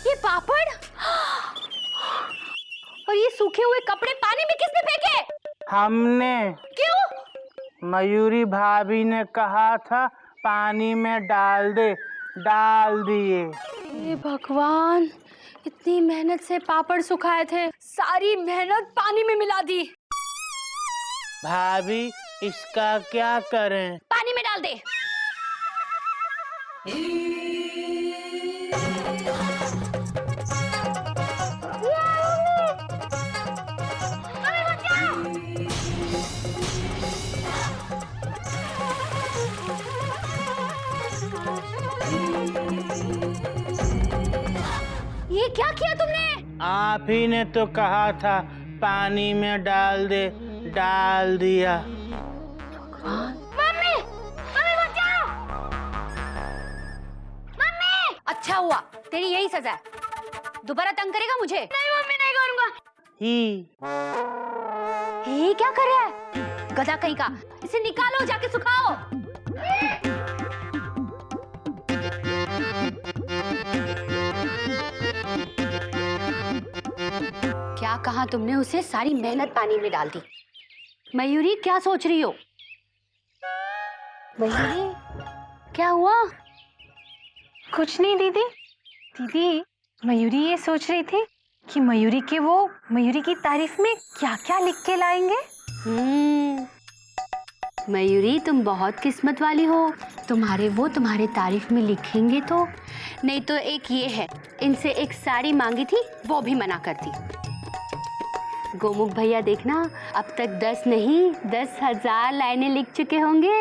ये पापड़ और ये सूखे हुए कपड़े पानी में किसने फेंके? हमने। क्यों? मयूरी भाभी ने कहा था पानी में डाल दे, डाल दिए। हे भगवान, इतनी मेहनत से पापड़ सुखाए थे, सारी मेहनत पानी में मिला दी। भाभी इसका क्या करें? पानी में डाल दे। ये क्या किया तुमने? आप ही ने तो कहा था पानी में डाल दे, डाल दिया। मम्मी, मम्मी बचाओ! मम्मी! अच्छा हुआ, तेरी यही सजा है। दोबारा तंग करेगा मुझे? नहीं मम्मी, नहीं करूंगा। ये क्या कर रहा है? गधा कहीं का, इसे निकालो, जाके सुखाओ। क्या कहा तुमने उसे? सारी मेहनत पानी में डाल दी। मयूरी, क्या सोच रही हो? मयूरी, क्या हुआ? कुछ नहीं दीदी। दीदी, मयूरी ये सोच रही थी कि मयूरी की तारीफ में क्या क्या लिख के लाएंगे। मयूरी, तुम बहुत किस्मत वाली हो। तुम्हारे तारीफ में लिखेंगे तो। नहीं तो एक ये है, इनसे एक साड़ी मांगी थी, वो भी मना कर दी। गोमुख भैया देखना, अब तक 10 नहीं 10,000 लाइनें लिख चुके होंगे।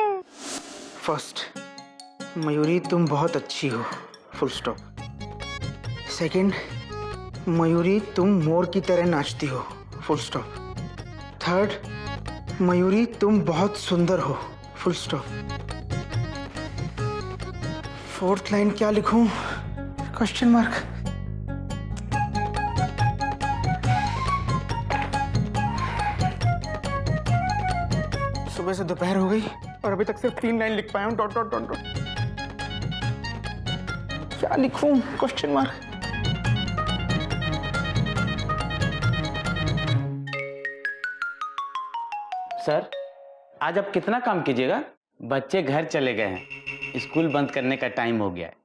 फर्स्ट, मयूरी तुम बहुत अच्छी हो, फुल स्टॉप। सेकंड, मयूरी तुम मोर की तरह नाचती हो, फुल स्टॉप। थर्ड, मयूरी तुम बहुत सुंदर हो, फुल स्टॉप। फोर्थ लाइन क्या लिखूं? Question mark. सुबह से दोपहर हो गई और अभी तक सिर्फ 3 लाइन लिख पाया हूं, डॉट डॉट डॉट डॉट। क्या लिखूं? Question mark. सर, आज आप कितना काम कीजिएगा? बच्चे घर चले गए हैं, स्कूल बंद करने का टाइम हो गया है।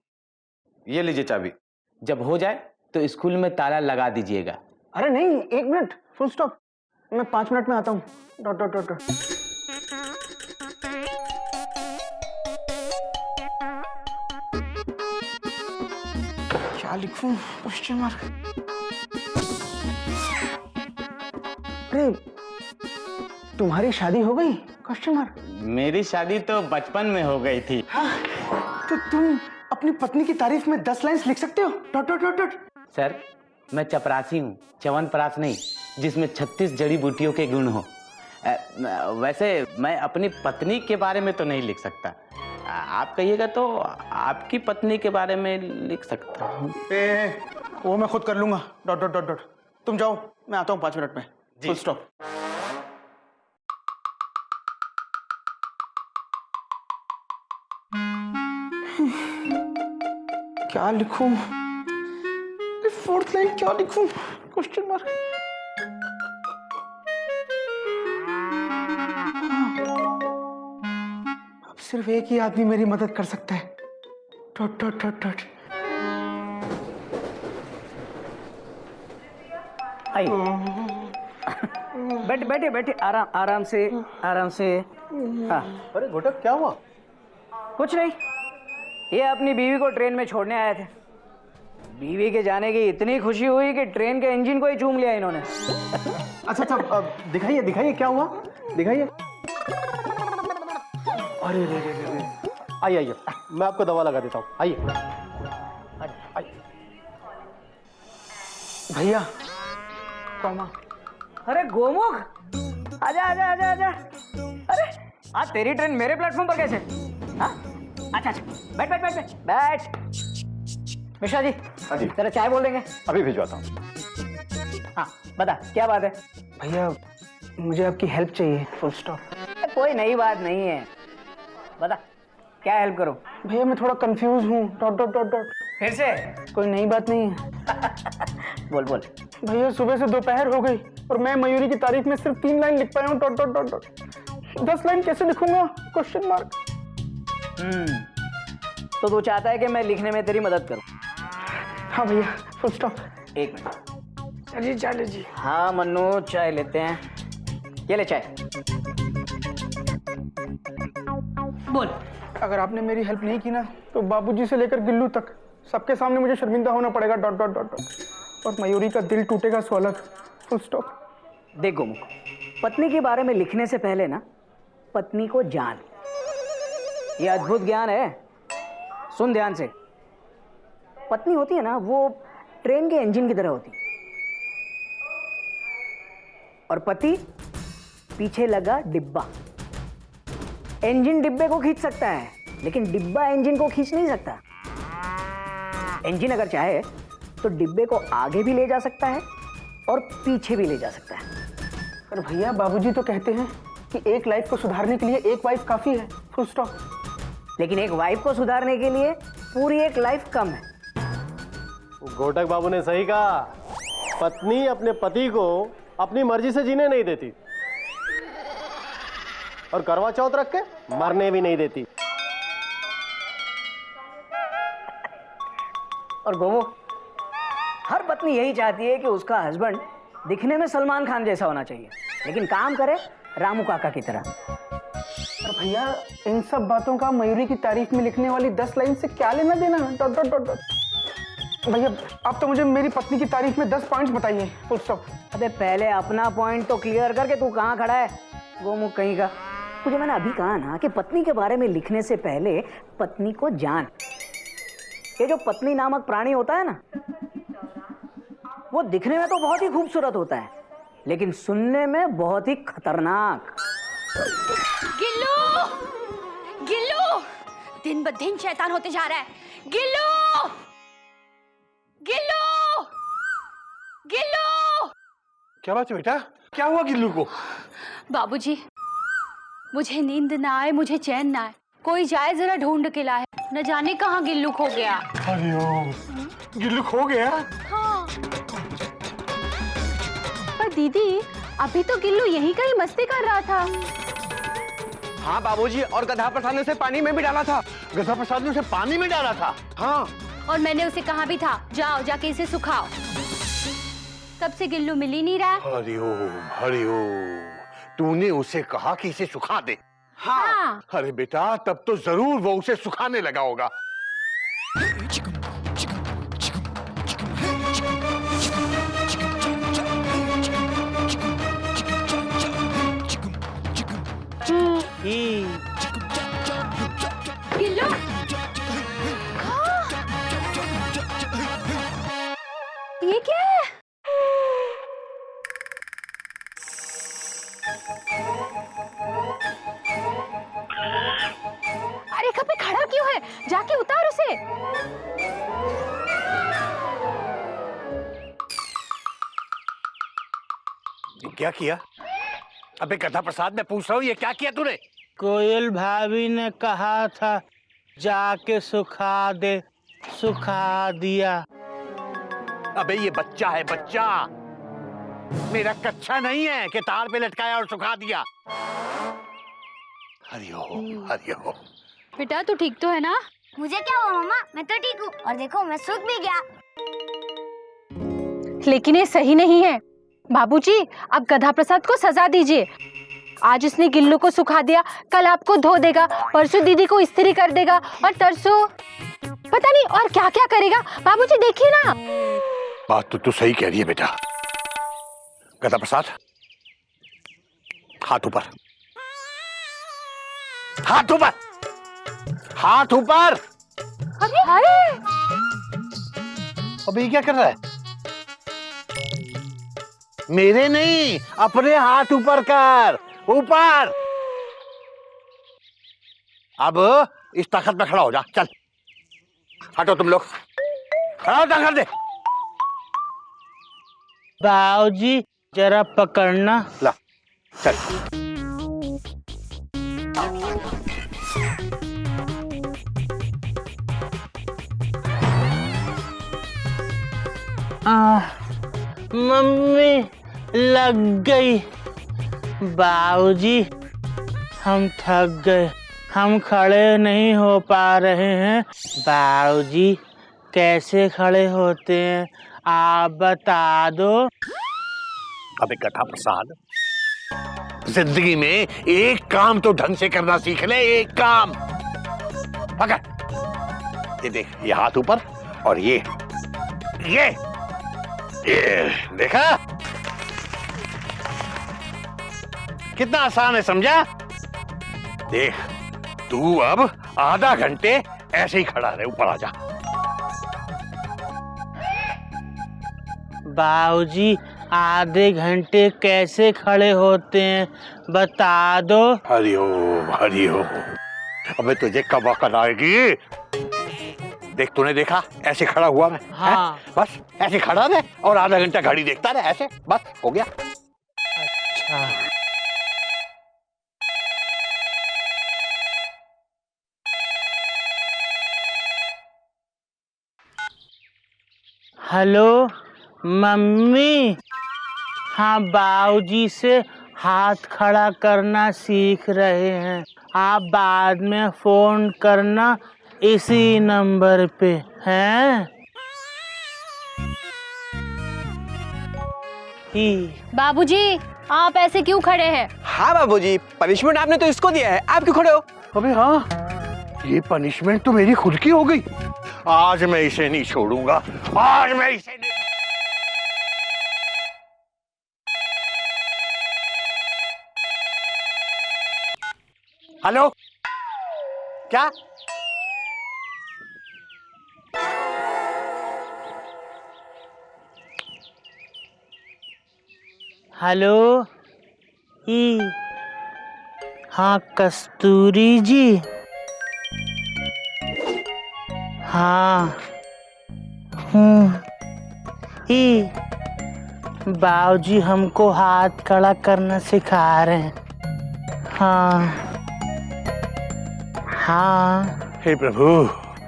ये लीजिए चाबी, जब हो जाए तो स्कूल में ताला लगा दीजिएगा। अरे नहीं, 1 मिनट, फुल स्टॉप। मैं 5 मिनट में आता हूँ, डॉट डॉट डॉट डॉट। क्या लिखूं? Question mark. अरे, तुम्हारी शादी हो गई? Question mark. मेरी शादी तो बचपन में हो गई थी। हाँ, तो तुम अपनी पत्नी की तारीफ में 10 लाइन्स लिख सकते हो, dot dot dot dot. Sir, मैं चपरासी हूँ, च्यवनप्राश नहीं, जिसमें 36 जड़ी बूटियों के गुण हो। वैसे मैं अपनी पत्नी के बारे में तो नहीं लिख सकता। आप कहिएगा तो आपकी पत्नी के बारे में लिख सकता हूँ। वो मैं खुद कर लूंगा, डॉट डॉट डॉट डॉट। तुम जाओ, मैं आता हूँ 5 मिनट में, फुल स्टॉप। क्या लिखूं? फोर्थ लाइन क्या लिखूं? Question mark. अब सिर्फ एक ही आदमी मेरी मदद कर सकता है, डॉट डॉट डॉट डॉट। बैठे बैठे, आराम से। हाँ। अरे घोटक, क्या हुआ? कुछ नहीं, ये अपनी बीवी को ट्रेन में छोड़ने आए थे। बीवी के जाने की इतनी खुशी हुई कि ट्रेन के इंजन को ही चूम लिया इन्होंने। अच्छा, दिखाइए दिखाइए, क्या हुआ? दिखाइए। अरे रे रे रे, आइए आइए, मैं आपको दवा लगा देता हूँ, आइए। भैया, कौमा। अरे गोमुख, आजा आजा आजा आजा। अरे आज तेरी ट्रेन मेरे प्लेटफॉर्म पर कैसे? हाँ, अच्छा, बैठ बैठ बैठ बैठ बैठ। मिश्रा जी, हाँ जी, तेरा चाय बोल देंगे। अभी भिजवाता हूँ। हाँ बता, क्या बात है? भैया, मुझे आपकी हेल्प चाहिए, फुल स्टॉप। कोई नई बात नहीं है, बता क्या हेल्प करूं? भैया मैं थोड़ा कंफ्यूज हूँ, डॉट डॉट डॉट डॉट। फिर से कोई नई बात नहीं है बोल बोल। भैया। सुबह से दोपहर हो गई और मैं मयूरी की तारीफ में सिर्फ 3 लाइन लिख पाया हूँ, dot dot dot dot. 10 line कैसे लिखूंगा? Question mark. तो तू चाहता है कि मैं लिखने में तेरी मदद करूं? हाँ भैया, फुल स्टॉप। एक मिनट। चलिए चाय लीजिए। हाँ मन्नू, चाय लेते हैं। ये ले चाय। बोल। अगर आपने मेरी हेल्प नहीं की ना तो बाबूजी से लेकर गिल्लू तक सबके सामने मुझे शर्मिंदा होना पड़ेगा, डॉट डॉट डॉट डॉट। और मयूरी का दिल टूटेगा सो अलग, फुल स्टॉप। देख गोमुख, पत्नी के बारे में लिखने से पहले ना पत्नी को जान। ये अद्भुत ज्ञान है, सुन ध्यान से। पत्नी होती है ना, वो ट्रेन के इंजन की तरह होती है और पति पीछे लगा डिब्बा। इंजन डिब्बे को खींच सकता है लेकिन डिब्बा इंजन को खींच नहीं सकता। इंजन अगर चाहे तो डिब्बे को आगे भी ले जा सकता है और पीछे भी ले जा सकता है। पर भैया बाबूजी तो कहते हैं कि एक लाइफ को सुधारने के लिए एक वाइफ काफी है, फुल स्टॉप। लेकिन एक वाइफ को सुधारने के लिए पूरी एक लाइफ कम है। गोटक बाबू ने सही कहा, पत्नी अपने पति को अपनी मर्जी से जीने नहीं देती और करवा चौथ रख के मरने भी नहीं देती। और गोमो, हर पत्नी यही चाहती है कि उसका हस्बैंड दिखने में सलमान खान जैसा होना चाहिए लेकिन काम करे रामू काका की तरह। पर भैया इन सब बातों का मयूरी की तारीफ में लिखने वाली 10 लाइन से क्या लेना देना, डॉट डॉट डॉट डॉट। भैया आप तो मुझे मेरी पत्नी की तारीफ में 10 पॉइंट्स बताइए, फुल स्टॉप। अबे पहले अपना पॉइंट तो क्लियर करके तू कहाँ खड़ा है गोमुख कहीं का। तुझे मैंने अभी कहा ना कि पत्नी के बारे में लिखने से पहले पत्नी को जान। ये जो पत्नी नामक प्राणी होता है ना, वो दिखने में तो बहुत ही खूबसूरत होता है लेकिन सुनने में बहुत ही खतरनाक। गिल्लू, गिल्लू, दिन ब दिन शैतान होते जा रहा है। गिल्लू, गिल्लू, गिल्लू। क्या बात है बेटा, क्या हुआ गिल्लू को? बाबूजी, मुझे नींद ना आए, मुझे चैन ना आए, कोई जाए जरा ढूंढ के लाए। न जाने कहाँ गिल्लू खो गया। अरे ओ, गिल्लू खो गया? हाँ। पर दीदी अभी तो गिल्लू यहीं कहीं मस्ती कर रहा था। हाँ बाबूजी, और गधा प्रसाद ने उसे पानी में भी डाला था। गधा प्रसाद ने उसे पानी में डाला था। हाँ। और मैंने उसे कहा भी था, जाओ जाके इसे सुखाओ। तब से गिल्लू मिल ही नहीं रहा। हरिओम, तूने उसे कहा कि इसे सुखा दे। हाँ। अरे बेटा, तब तो जरूर वो उसे सुखाने लगा होगा। गिल्लू, हाँ। ये क्या है? अरे कब पे खड़ा क्यों है? जाके उतार उसे। क्या किया? अबे गधा प्रसाद, मैं पूछ रहा हूँ, ये क्या किया तूने? कोयल भाभी ने कहा था जाके सुखा दे, सुखा दिया। अबे ये बच्चा है, बच्चा मेरा कच्चा नहीं है कि तार पे लटकाया और सुखा दिया। हरिओम, हरिओम। बेटा तू ठीक तो है ना? मुझे क्या हुआ मम्मा, मैं तो ठीक हूँ। और देखो मैं सूख भी गया। लेकिन ये सही नहीं है बाबूजी, आप गधा प्रसाद को सजा दीजिए। आज उसने गिल्लू को सुखा दिया, कल आपको धो देगा, परसों दीदी को इस्त्री कर देगा और तरसों पता नहीं और क्या क्या करेगा। बाबूजी देखिए ना। बात तो तू सही कह रही है बेटा। गधा प्रसाद, हाथ ऊपर, हाथ ऊपर, हाथ ऊपर। अरे अबे ये क्या कर रहा है? मेरे नहीं, अपने हाथ ऊपर कर, ऊपर। अब इस ताकत में खड़ा हो जा, चल। हटो तुम लोग, खड़ा हो जा, कर दे। बाबूजी जरा पकड़ना। ला, चल। मम्मी लग गई। बाबूजी हम थक गए, हम खड़े नहीं हो पा रहे हैं। बाबूजी कैसे खड़े होते हैं आप बता दो। अबे गधा प्रसाद, जिंदगी में एक काम तो ढंग से करना सीख ले, एक काम। पकड़, ये देख, ये हाथ ऊपर और ये देखा कितना आसान है, समझा? देख, तू अब आधा घंटे ऐसे ही खड़ा रहे, ऊपर आ जा। बाबूजी आधे घंटे कैसे खड़े होते हैं बता दो। हरिओम हरिओम। अबे तुझे कब अकल आएगी? देख, तूने देखा ऐसे खड़ा हुआ मैं? हाँ। बस ऐसे खड़ा रहे और आधा घंटा घड़ी देखता रहे, ऐसे बस हो गया। अच्छा, हेलो मम्मी। हाँ, बाबूजी से हाथ खड़ा करना सीख रहे हैं। आप बाद में फोन करना इसी नंबर पे हैं। बाबूजी आप ऐसे क्यों खड़े हैं? हाँ बाबूजी, पनिशमेंट आपने तो इसको दिया है, आप क्यों खड़े हो? अबे हाँ, ये पनिशमेंट तो मेरी खुद की हो गई। आज मैं इसे नहीं छोड़ूंगा, आज मैं इसे नहीं। हेलो, क्या? हेलो हाँ कस्तूरी जी। हाँ बाबूजी हमको हाथ खड़ा करना सिखा रहे हैं। हाँ हाँ। हे प्रभु,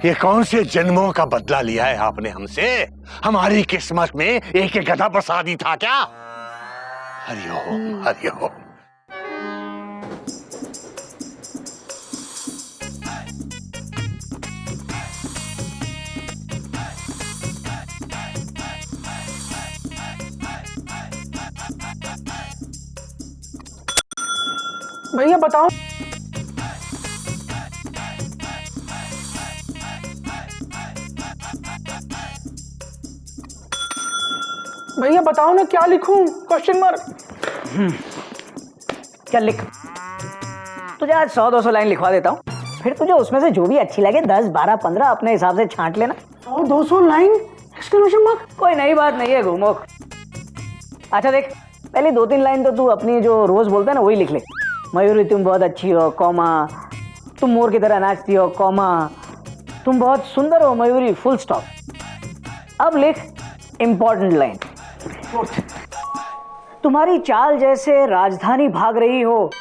ये कौन से जन्मों का बदला लिया है आपने हमसे? हमारी किस्मत में एक गधा प्रसाद ही था क्या? हरिओम हरिओम। भैया बताओ, भैया बताओ ना क्या लिखूं? Question mark. चल लिख, तुझे आज 100-200 लाइन लिखवा देता हूँ, फिर तुझे उसमें से जो भी अच्छी लगे 10, 12, 15 अपने हिसाब से छांट लेना। 100-200 लाइन? Exclamation mark. कोई नई बात नहीं है घूमो। अच्छा देख, पहले 2-3 लाइन तो तू अपनी जो रोज बोलता है ना वही लिख ले। मयूरी तुम बहुत अच्छी हो, कॉमा, तुम मोर की तरह नाचती हो, कॉमा, तुम बहुत सुंदर हो मयूरी, फुल स्टॉप। अब लिख इंपॉर्टेंट लाइन। तुम्हारी चाल जैसे राजधानी भाग रही हो,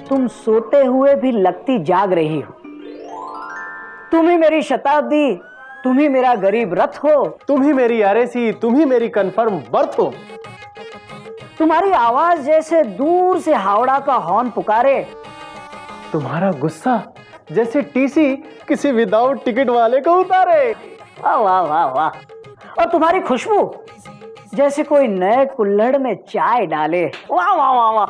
तुम सोते हुए भी लगती जाग रही हो। तुम ही मेरी शताब्दी, तुम ही मेरा गरीब रथ हो। तुम ही मेरी आरएसी, तुम ही मेरी कंफर्म बर्थ हो। तुम्हारी आवाज जैसे दूर से हावड़ा का हॉर्न पुकारे। तुम्हारा गुस्सा जैसे टीसी किसी विदाउट टिकट वाले को उतारे। वाह वाह वाह वाह। और तुम्हारी खुशबू जैसे कोई नए कुल्हड़ में चाय डाले। वाह वाह वाह वाह।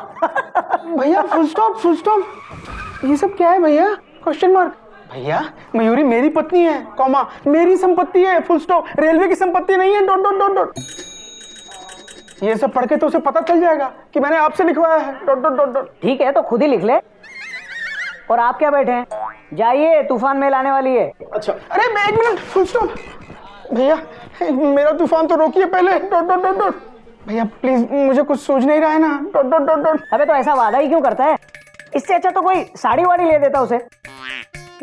भैया फुल स्टॉप, फुल स्टॉप। ये सब क्या है भैया? Question mark. भैया मयूरी मेरी पत्नी है, कॉमा, मेरी संपत्ति है, फुल स्टॉप। रेलवे की संपत्ति नहीं है, डॉट डॉट डॉट डॉट। ये सब पढ़ के तो उसे पता चल जाएगा कि मैंने आपसे लिखवाया है, डॉट डॉट डॉट डॉट। ठीक है तो खुद ही लिख ले। और आप क्या बैठे हैं, जाइए, तूफान मेल आने वाली है। अच्छा, अरे एक मिनट, फुल स्टॉप। भैया मेरा तूफान तो रोकिए पहले, डॉट डॉट डॉट डॉट। भैया प्लीज, मुझे कुछ सूझ नहीं रहा है ना, डॉट डॉट डॉट डॉट। अबे तो ऐसा वादा ही क्यों करता है? इससे अच्छा तो कोई साड़ी वाड़ी ले देता उसे।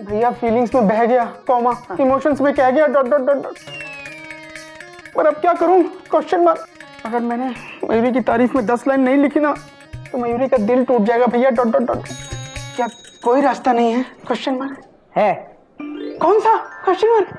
भैया फीलिंग्स में बह गया, कॉमा, इमोशंस में कह गया, डॉट डॉट डॉट डॉट। पर अब क्या करूं? Question mark. अगर मैंने मयूरी की तारीफ में 10 लाइन नहीं लिखी ना तो मयूरी का दिल टूट जाएगा भैया, डॉट डॉट डॉट। क्या कोई रास्ता नहीं है? क्वेश्चन मार्क है। कौन सा? Question mark.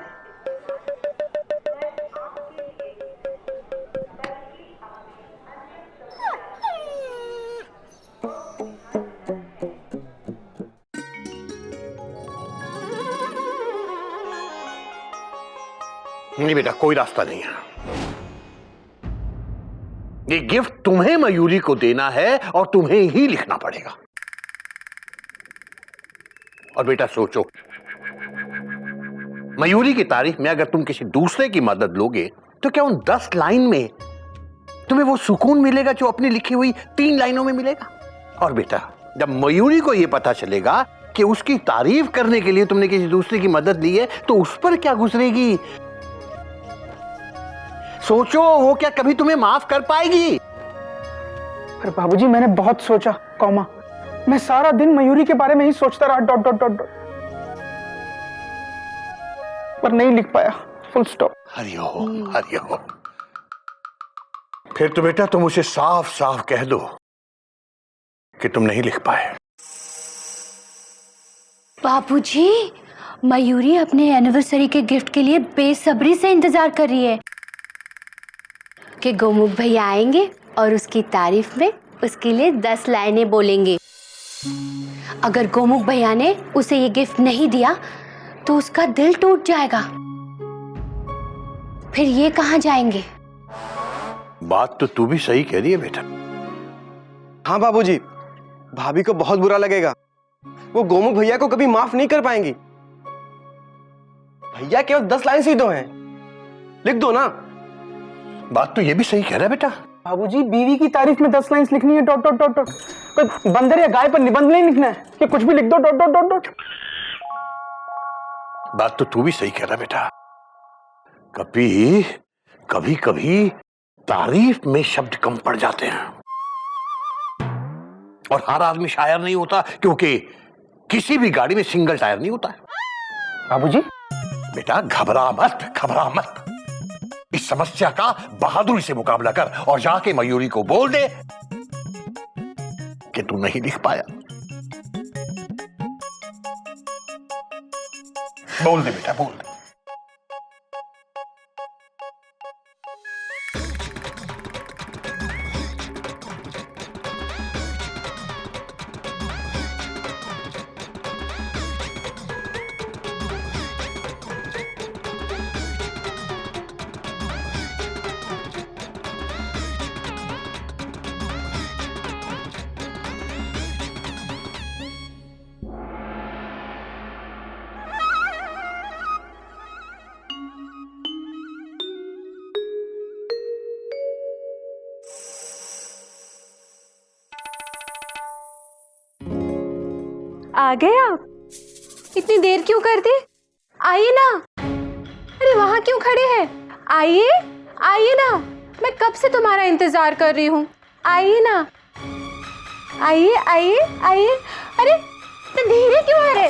नहीं बेटा, कोई रास्ता नहीं है। ये गिफ्ट तुम्हें मयूरी को देना है और तुम्हें ही लिखना पड़ेगा। और बेटा सोचो, मयूरी की तारीफ में अगर तुम किसी दूसरे की मदद लोगे तो क्या उन 10 लाइन में तुम्हें वो सुकून मिलेगा जो अपनी लिखी हुई 3 लाइनों में मिलेगा? और बेटा, जब मयूरी को यह पता चलेगा कि उसकी तारीफ करने के लिए तुमने किसी दूसरे की मदद ली है तो उस पर क्या गुजरेगी? सोचो, वो क्या कभी तुम्हें माफ कर पाएगी? पर बाबूजी, मैंने बहुत सोचा, कॉमा, मैं सारा दिन मयूरी के बारे में ही सोचता रहा, डॉट डॉट डॉट डॉट, पर नहीं लिख पाया, फुल स्टॉप। हरिओम हरिओम। फिर तो बेटा तुम उसे साफ साफ कह दो कि तुम नहीं लिख पाए। बाबूजी, मयूरी अपने एनिवर्सरी के गिफ्ट के लिए बेसब्री से इंतजार कर रही है कि गोमुख भैया आएंगे और उसकी तारीफ में उसके लिए 10 लाइनें बोलेंगे। अगर गोमुख भैया ने उसे ये गिफ्ट नहीं दिया तो उसका दिल टूट जाएगा। फिर ये कहाँ जाएंगे? बात तो तू भी सही कह रही है बेटा। हाँ बाबूजी, भाभी को बहुत बुरा लगेगा। वो गोमुख भैया को कभी माफ नहीं कर पाएंगी। भैया केवल 10 लाइन से ही तो हैं, लिख दो ना। बात तो ये भी सही कह रहा है बेटा। बाबूजी, बीवी की तारीफ में 10 लाइंस लिखनी है, डॉट डॉट डॉट डॉट, कोई बंदर या गाय पर निबंध नहीं लिखना है कि कुछ भी लिख दो, डॉट डॉट डॉट डॉट। बात तो तू भी सही कह रहा है बेटा। कभी कभी कभी तारीफ में शब्द कम पड़ जाते हैं और हर आदमी शायर नहीं होता, क्योंकि किसी भी गाड़ी में सिंगल टायर नहीं होता है। बाबूजी, बेटा घबरा मत, घबरा मत। इस समस्या का बहादुरी से मुकाबला कर और जाके मयूरी को बोल दे कि तू नहीं लिख पाया। बोल दे बेटा, बोल दे। आ गए आप? इतनी देर क्यों कर दी? आइए ना। अरे वहां क्यों खड़े हैं? आइए, आइए ना, मैं कब से तुम्हारा इंतजार कर रही हूँ। आइए ना, आइए आइए आइए। अरे इतने धीरे क्यों आ रहे?